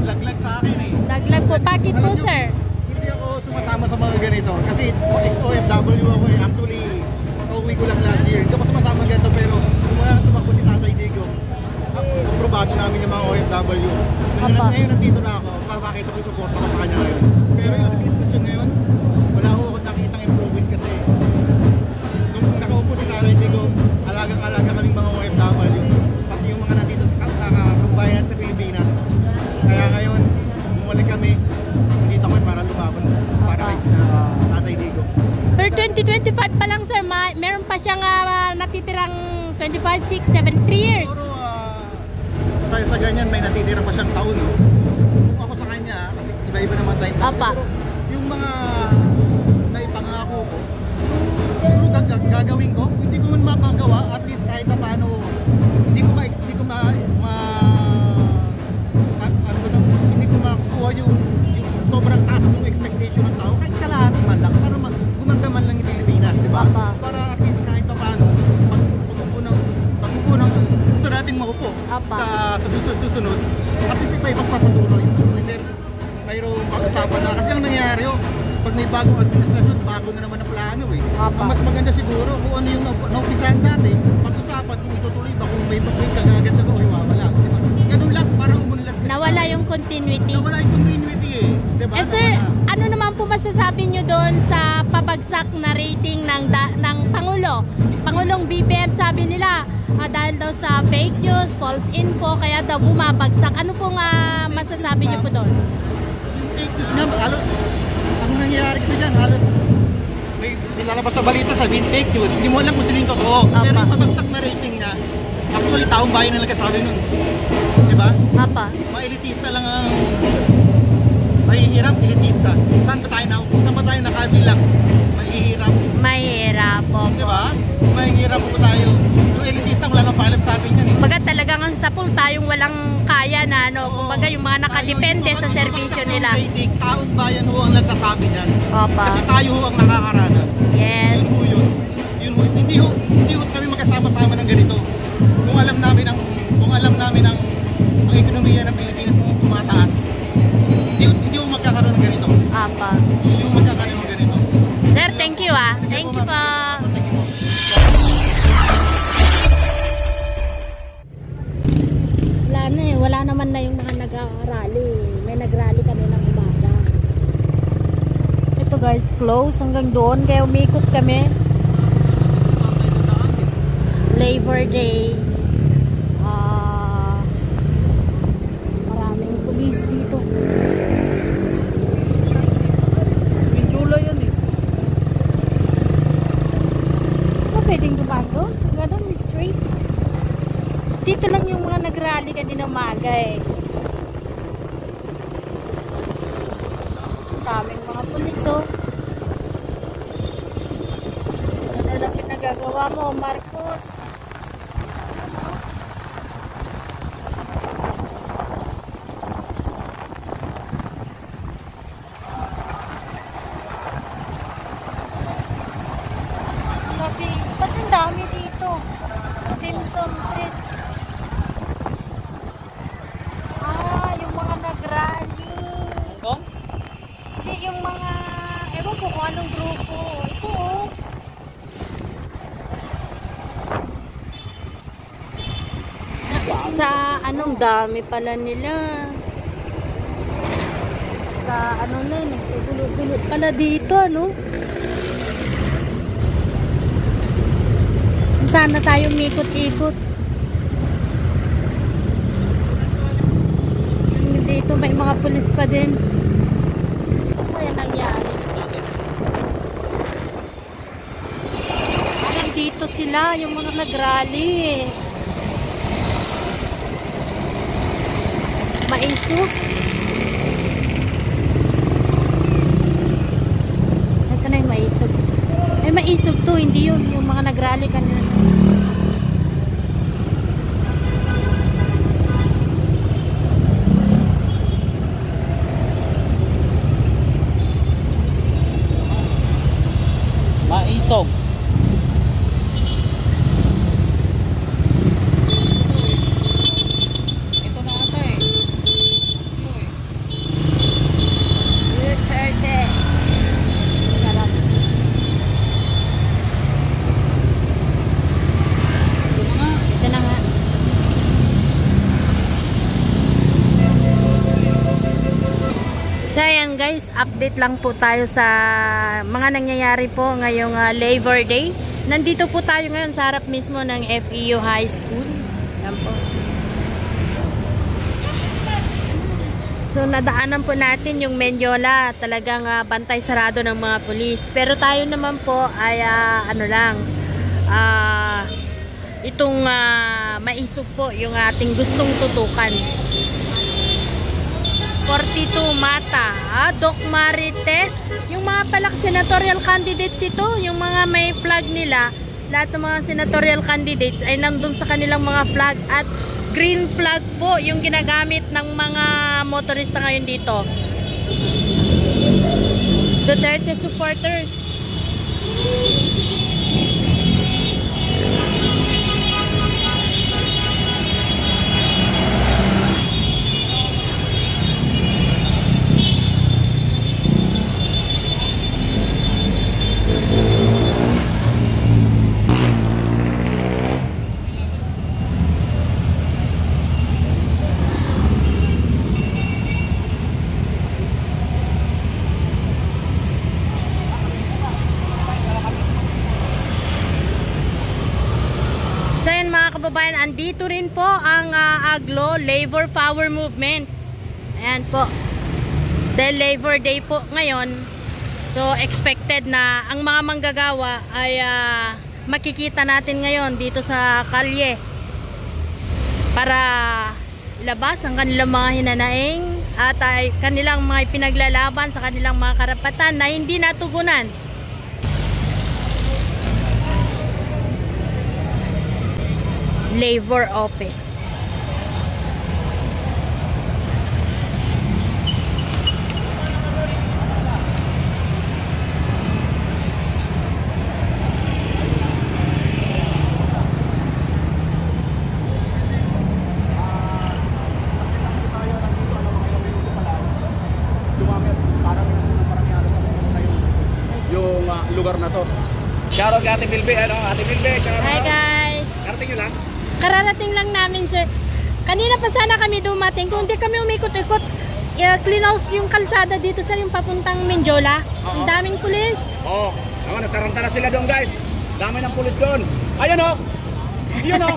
laglag sa akin eh. Laglag po. Bakit po, sir? Hindi ako sumasama sa mga ganito. Kasi ex-OFW ako eh. Actually, kauwi ko lang last year. Hindi ako sumasama ganito pero simula na tumakbo si Tatay Digo. Aprobado namin yung mga OFW. Ngayon nandito na ako. Pakita ko yung support ko sa kanya ngayon. Pero yung administration ngayon, wala ko nakitang improvement kasi nung nakaupo si Tatay Digo, alagang-alaga kaming mga OFW. Pati yung mga nandito sa kabayan sa Pilipinas. Kaya ngayon, bumalik kami. Nandito kami para lumaban para kay Tatay Digo. Per 2025 pa lang, sir, meron pa siyang natitirang 25, 6, 7, 3 years. Siguro, sa ganyan may natitira pa siyang taon. No? Ako sa kanya, kasi iba-iba naman tayo. Pero yung mga naipangako ko, siguro gagawin ko. Hindi ko man mapagawa, at least kahit na paano, hindi ko makuha yung sobrang taas ng expectation ng tao. Kahit kalahati man lang, para gumanda man lang yung Pilipinas, di ba? Para at least kahit pa paano, pag-upo ng gusto nating makupo sa susunod, at least may ibang papatuloy. Mayroong pag-usapan na. Kasi ang nangyari yun, pag may bagong administrasyon, bago na naman ang plano eh. Ang mas maganda siguro kung ano yung naupisahan natin, pag-usapan kung itutuloy ba, kung may kagagad na ba o wala. Diba? Ganun lang, parang umunlad. Nawala yung continuity. Nawala yung continuity eh. Diba? Sir, ano naman po masasabi nyo doon sa pabagsak na rating ng Pangulo? Pangulong BBM, sabi nila, dahil daw sa fake news, false info, kaya daw bumabagsak. Ano pong masasabi nyo po doon? Yung fake news nga, ang nangyayari kasi dyan, halos may lalabas sa balita sabihin fake news, hindi mo alam kung sino yung totoo. Pero yung pabagsak na rating niya, actually taong bayan na nagkasabi nun. Diba? Mga elitista lang ang mahihirap, elitista. Saan ba tayo nakabilang? Mahirap po. Diba? Mahihirap po tayo. Yung elitista wala nang paalam sa atin yan eh. Baga talagang ang sapul tayong walang kaya na ano, kumbaga yung mga nakadepende sa serbisyo nila. Taong bayan ho ang nagsasabi niyan. Kasi tayo ho ang nakakaranas. Yes. Yun ho. Hindi ho kami magkasama-sama ng ganito. Kung alam namin ang ekonomiya ng Pilipinas kung tumataas, hindi ho magkakaroon ng ganito. Hindi ho magkakaroon ng ganito. Sir, thank you ah. Thank you po. Wala naman na yung mga nag-rally. May nag-rally kami ng umaga. Ito guys, close hanggang doon. Kaya umikot kami. Labor Day. Maraming pulis dito. Mindula yan eh. Pwedeng dumago? Ganun, straight. Dito lang yung mga nag-rally kanina umaga eh. Daming mga pulis oh. Ano lang pinagagawa mo, Marcos? Ba't ang dami dito? Dimsum Bridge. Yung mga nag-rally. Hindi, yung mga ewan ko kung anong grupo. Ito oh. Sa anong dami pala nila. Sa ano na, nagtugulot-gulot pala dito, ano? Sana tayo mikot-ikot. Dito may mga pulis pa din. Ano kaya nangyari? Parang dito sila, yung mga nag-rally. Maisog. Ito na yung maisog. Maisog to, hindi yun. Yung mga nag-rally kanina. Maisog. Ito na ata eh. guys, update lang po tayo sa mga nangyayari po ngayong Labor Day. Nandito po tayo ngayon sa harap mismo ng FEU High School. Yan po. So nadaanan po natin yung Mendiola, talagang bantay sarado ng mga pulis. Pero tayo naman po ay itong maisog po yung ating gustong tutukan. 42 Mata, Doc Marites, yung mga palak senatorial candidates ito, yung mga may flag nila, lahat ng mga senatorial candidates ay nandun sa kanilang mga flag at green flag po yung ginagamit ng mga motorista ngayon dito. Duterte supporters. So yan mga kababayan, andito rin po ang AGLO Labor Power Movement. Ayan po. Dahil Labor Day po ngayon, so expected na ang mga manggagawa ay makikita natin ngayon dito sa kalye para ilabas ang kanilang mga hinanaing at kanilang mga pinaglalaban sa kanilang mga karapatan na hindi natugunan. Labor Office. Yung lugar na to. Shoutout kay Ate Bilbe, Ate Bilbe. Hi guys. Karating nyo lang? Kararating lang namin, sir. Kanina pa sana kami dumating. Kung di kami umikot-ikot, clean house yung kalsada dito, sir, yung papuntang Mendiola. Ang daming pulis. Oo. Natarantara sila doon, guys. Dami ng pulis doon. Ayun o. Yun o.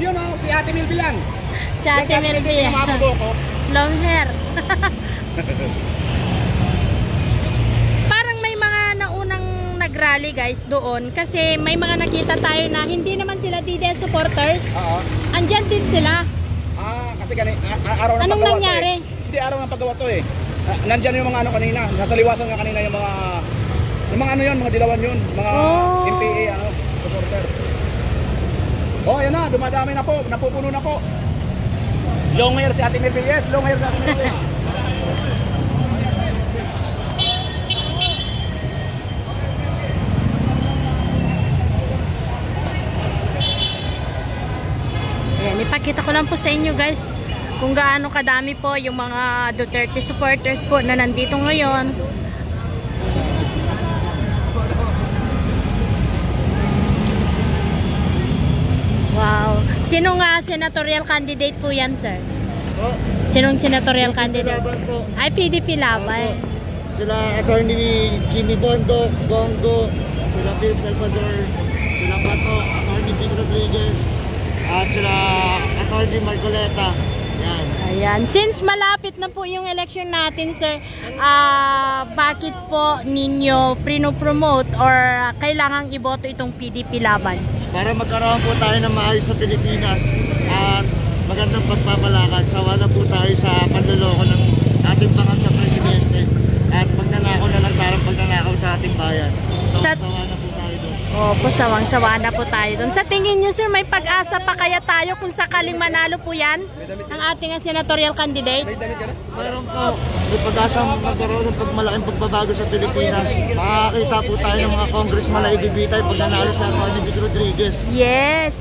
Yun o. Si Ate Bilbe yan. Si Ate Melvia. Long hair. Parang may mga naunang nagrally guys doon kasi may mga nakita tayo na hindi naman sila DDS supporters. Oo. Andyan din sila. Kasi araw ng Anong paggawa nangyari? to eh. Hindi araw ng paggawa to eh. Nandyan yung mga ano kanina. Nasa liwasan nga kanina yung mga ano yun, mga dilawan yun. Mga MPA supporter. Oh, yan na. Dumadami na po. Napupuno na po. Long hair si Ate Melvin. Yes, long hair si Ate Melvin. Ayan, ipakita ko lang po sa inyo guys kung gaano kadami po yung mga Duterte supporters po na nandito ngayon. Wow. Sinong senatorial candidate po yan, sir? Oh, Sinong senatorial candidate? laban po. Ay, PDP laban. Sila Attorney Jimmy Bondoc, Bongo, sila Philip Salvador, sila Bato, Attorney Vic Rodriguez, at sila Attorney Marcoleta. Yan. Ayan. Since malapit na po yung election natin, sir, bakit po ninyo prino-promote or kailangang iboto itong PDP laban? Para magkaroon po tayo ng maayos na Pilipinas at magandang pagpapalakad. Sawa na po tayo sa panloloko ng ating pangatlong presidente at pagnanakaw na lang tarang pagnanakaw sa ating bayan. Sawa na po tayo doon. Opo, sawang-sawa na po tayo doon. Sa tingin nyo, sir, may pag-asa pa kaya tayo kung sakaling manalo po yan ang ating senatorial candidates? Mayroon po, may pag-asa magkaroon ng malaking pagbabago sa Pilipinas. Makakita po tayo ng mga congressman na ibibitay pag nanalo sa Atty. Vic Rodriguez. Yes!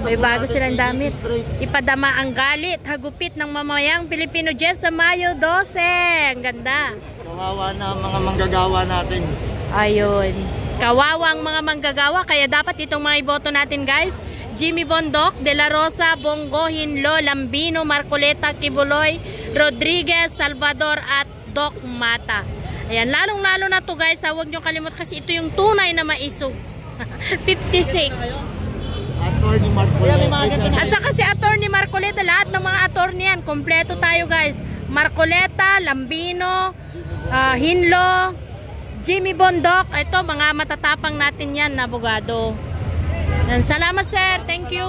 May bago natin silang damit. straight. Ipadama ang galit, hagupit ng mamayang Pilipino dyan sa Mayo 12. Ang ganda. Kawawa na ang mga manggagawa natin. Ayun. Kawawang mga manggagawa, kaya dapat itong mga iboto natin guys. Jimmy Bondoc, De La Rosa, Bongo, Hinlo, Lambino, Marcoleta, Kibuloy, Rodriguez, Salvador at Doc Mata. Ayan, lalong-lalo na to guys, huwag nyo kalimut kasi ito yung tunay na maisog. 56. Attorney Marcoleta. At saka si Attorney Marcoleta, lahat ng mga attorney yan, kompleto tayo guys. Marcoleta, Lambino, Hinlo, Jimmy Bondoc, ito mga matatapang natin yan na abogado. Yan, salamat sir, thank you.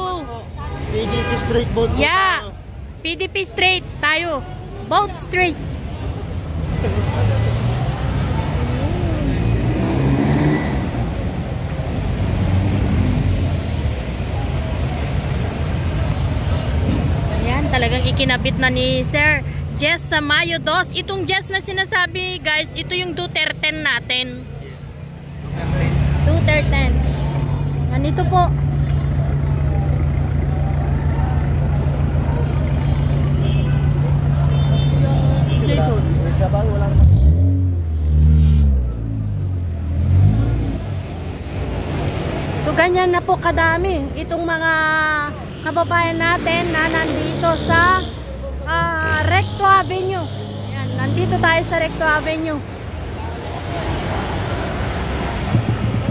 PDP straight vote po Yeah, tayo. PDP straight tayo. Vote straight. Ayan, talagang ikinabit na ni Sir Jess sa Mayo 2. Itong Jess na sinasabi guys, ito yung Duterte natin. Duterte. Nandito po. So ganyan na po kadami itong mga kababayan natin na nandito sa Recto Avenue. Ayan, nandito tayo sa Recto Avenue.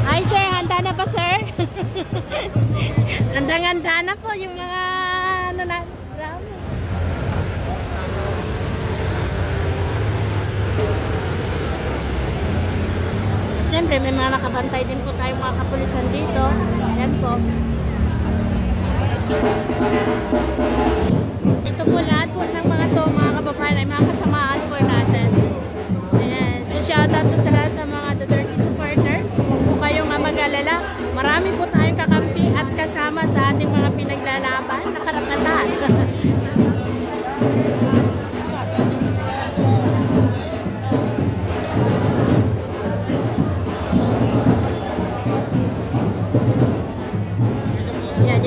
Hi sir, handa na ba sir? Handang-handa na po yung mga ano na. Siyempre, may mga nakabantay din po tayong mga kapulisan dito. Ayan po. Ito po lahat po ng mga to, mga kababayan, ay mga kasamaan po natin. Ayan. So, shoutout po sa lahat ng mga Duterte supporters. Huwag po kayong mag-alala. Marami po tayong kakampi at kasama sa ating mga pinaglalaban na karapatan.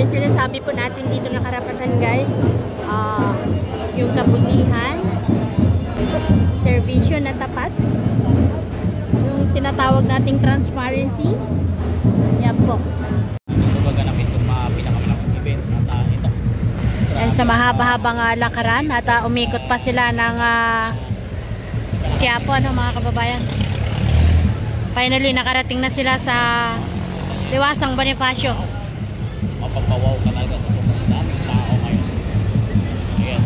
Yung sinasabi po natin dito na karapatan guys, yung kabutihan, servisyo na tapat, yung tinatawag nating transparency, yan po. Gaganapin itong mga pinakamalaking event at ito. Yan sa mahaba-habang lakaran at umikot pa sila ng Quiapo, ano mga kababayan. Finally nakarating na sila sa Liwasang Bonifacio. Mapapawaw ka talaga sa sobrang daming tao ngayon. Ayan.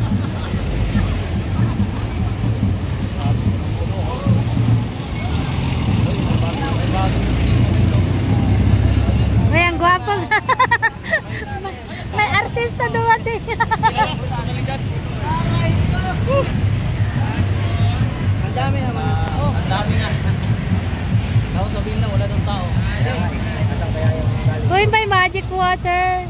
Uy, ang gwapo. May artista dumating. Ang dami naman. Ang dami na. Tao sabihin na wala ng tao. Uy, may magic water.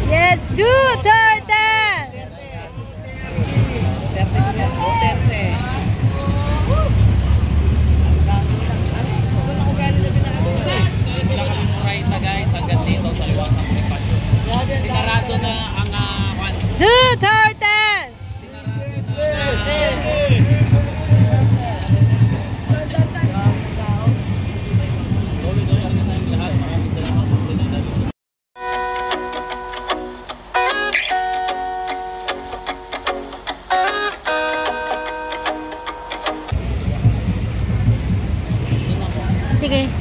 Yes, Duterte! Guys, hanggang dito sa Liwasang Bonifacio. Sinarado na ang Duterte! Sige.